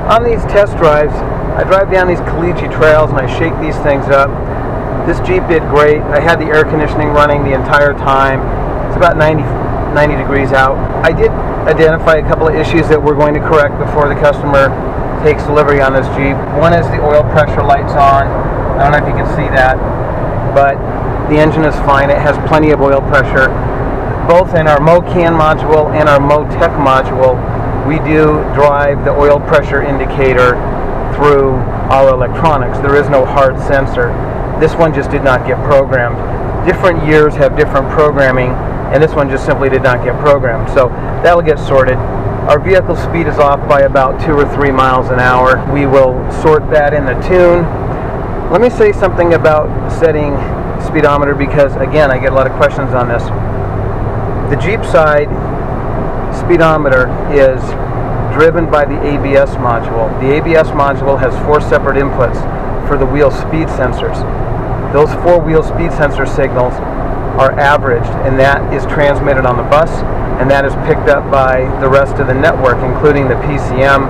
On these test drives, I drive down these collegiate trails and I shake these things up. This Jeep did great. I had the air conditioning running the entire time. It's about 90 degrees out. I did identify a couple of issues that we're going to correct before the customer takes delivery on this Jeep. One is the oil pressure light's on. I don't know if you can see that, but the engine is fine. It has plenty of oil pressure. Both in our MoCan module and our MoTech module, we do drive the oil pressure indicator through our electronics. There is no hard sensor. This one just did not get programmed. Different years have different programming, and this one just simply did not get programmed. So that'll get sorted. Our vehicle speed is off by about 2 or 3 miles an hour. We will sort that in the tune. Let me say something about setting speedometer, because again, I get a lot of questions on this. The Jeep side speedometer is driven by the ABS module. The ABS module has 4 separate inputs for the wheel speed sensors. Those 4 wheel speed sensor signals are averaged, and that is transmitted on the bus, and that is picked up by the rest of the network, including the PCM,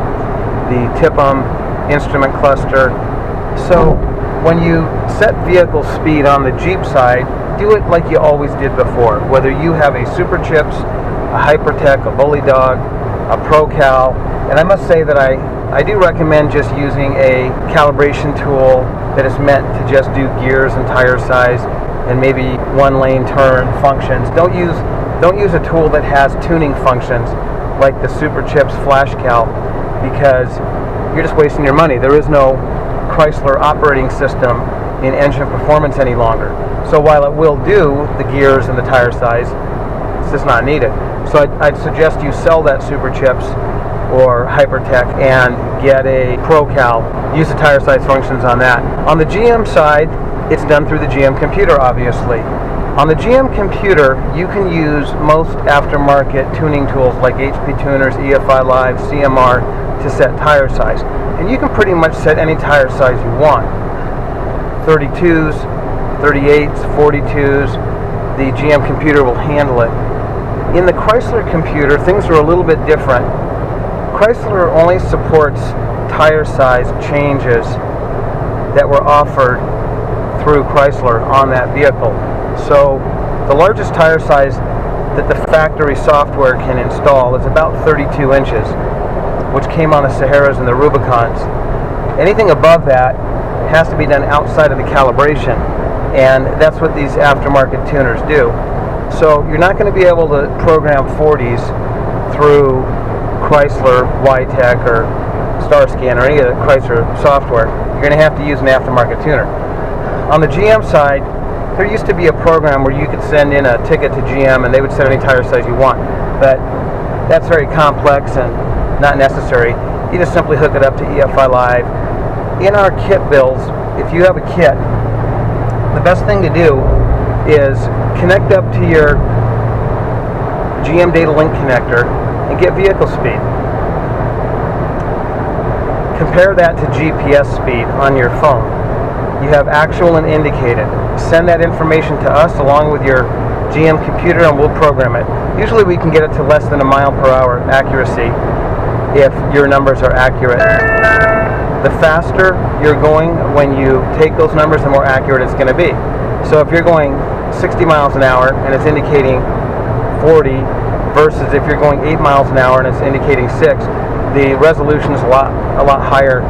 the TIPM, instrument cluster. So when you set vehicle speed on the Jeep side, do it like you always did before. Whether you have a Super Chips, a Hypertech, a Bully Dog, a ProCal, and I must say that I do recommend just using a calibration tool that is meant to just do gears and tire size and maybe 1-lane turn functions. Don't use a tool that has tuning functions like the Super Chips Flash Cal, because you're just wasting your money. There is no Chrysler operating system in engine performance any longer. So while it will do the gears and the tire size, it's just not needed. So I'd suggest you sell that Super Chips or Hypertech and get a ProCal. Use the tire size functions on that. On the GM side, it's done through the GM computer, obviously. On the GM computer, you can use most aftermarket tuning tools like HP Tuners, EFI Live, CMR to set tire size. And you can pretty much set any tire size you want. 32s, 38s, 42s, the GM computer will handle it. In the Chrysler computer, things are a little bit different. Chrysler only supports tire size changes that were offered through Chrysler on that vehicle. So the largest tire size that the factory software can install is about 32 inches, which came on the Saharas and the Rubicons. Anything above that has to be done outside of the calibration, and that's what these aftermarket tuners do. So you're not going to be able to program 40s through Chrysler, YTech, or StarScan, or any of the Chrysler software. You're going to have to use an aftermarket tuner. On the GM side, there used to be a program where you could send in a ticket to GM and they would set any tire size you want, but that's very complex and not necessary. You just simply hook it up to EFI Live. In our kit bills, if you have a kit, the best thing to do is connect up to your GM Data Link connector and get vehicle speed. Compare that to GPS speed on your phone. You have actual and indicated. Send that information to us along with your GM computer and we'll program it. Usually we can get it to less than a mile per hour accuracy if your numbers are accurate. The faster you're going when you take those numbers, the more accurate it's going to be. So if you're going 60 miles an hour and it's indicating 40 versus if you're going 8 miles an hour and it's indicating 6, the resolution is a lot higher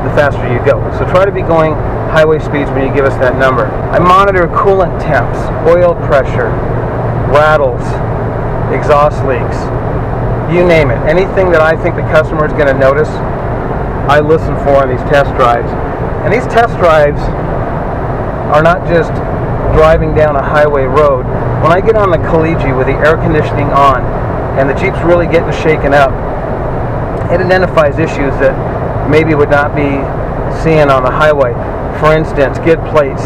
the faster you go. So try to be going highway speeds when you give us that number. I monitor coolant temps, oil pressure, rattles, exhaust leaks, you name it. Anything that I think the customer is going to notice, I listen for on these test drives. And these test drives are not just driving down a highway road. When I get on the collegiate with the air conditioning on and the Jeep's really getting shaken up, it identifies issues that maybe would not be seen on the highway. For instance, skid plates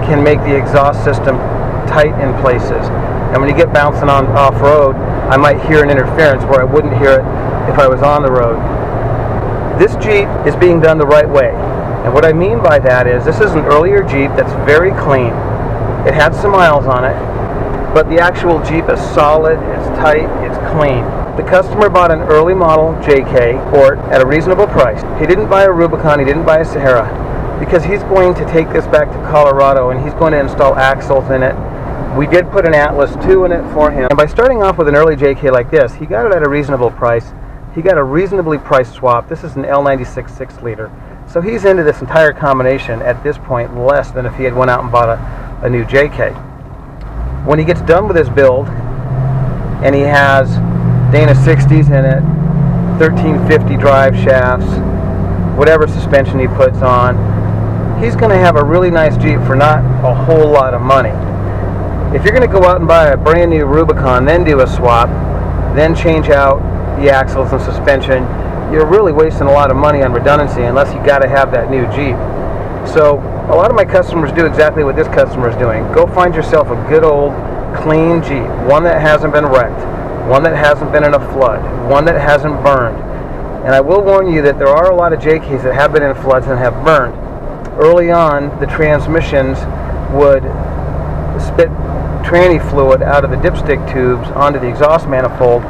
can make the exhaust system tight in places. And when you get bouncing on off-road, I might hear an interference where I wouldn't hear it if I was on the road. This Jeep is being done the right way. And what I mean by that is this is an earlier Jeep that's very clean. It had some miles on it, but the actual Jeep is solid, it's tight, it's clean. The customer bought an early model JK Sport at a reasonable price. He didn't buy a Rubicon, he didn't buy a Sahara, because he's going to take this back to Colorado and he's going to install axles in it. We did put an Atlas 2 in it for him. And by starting off with an early JK like this, he got it at a reasonable price. He got a reasonably priced swap. This is an L96 6-liter. So he's into this entire combination at this point less than if he had went out and bought a new JK. When he gets done with his build, and he has Dana 60s in it, 1350 drive shafts, whatever suspension he puts on, he's going to have a really nice Jeep for not a whole lot of money. If you're going to go out and buy a brand new Rubicon, then do a swap, then change out the axles and suspension, you're really wasting a lot of money on redundancy unless you got to have that new Jeep. So a lot of my customers do exactly what this customer is doing. Go find yourself a good old clean Jeep, one that hasn't been wrecked, one that hasn't been in a flood, one that hasn't burned. And I will warn you that there are a lot of JKs that have been in floods and have burned. Early on, the transmissions would spit tranny fluid out of the dipstick tubes onto the exhaust manifold,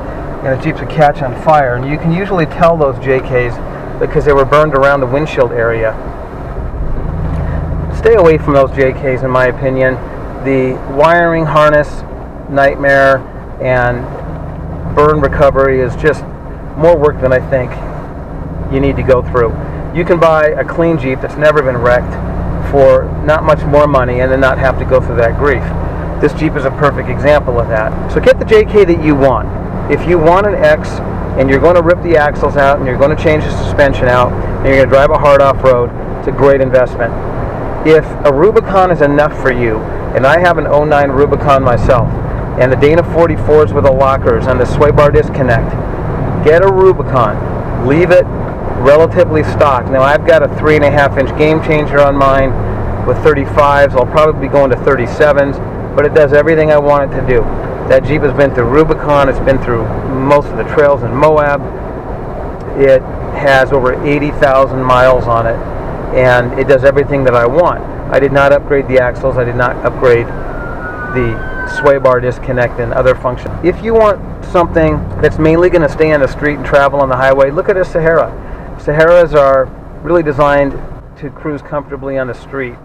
and the Jeeps would catch on fire. And you can usually tell those JKs because they were burned around the windshield area. Stay away from those JKs, in my opinion. The wiring harness nightmare and burn recovery is just more work than I think you need to go through. You can buy a clean Jeep that's never been wrecked for not much more money and then not have to go through that grief. This Jeep is a perfect example of that. So get the JK that you want. If you want an X and you're going to rip the axles out and you're going to change the suspension out and you're going to drive a hard off-road, it's a great investment. If a Rubicon is enough for you, and I have an 09 Rubicon myself, and the Dana 44s with the lockers and the sway bar disconnect, get a Rubicon. Leave it relatively stock. Now I've got a 3.5-inch game changer on mine with 35s. I'll probably be going to 37s, but it does everything I want it to do. That Jeep has been through Rubicon. It's been through most of the trails in Moab. It has over 80,000 miles on it, and it does everything that I want. I did not upgrade the axles. I did not upgrade the sway bar disconnect and other functions. If you want something that's mainly going to stay on the street and travel on the highway, look at a Sahara. Saharas are really designed to cruise comfortably on the street.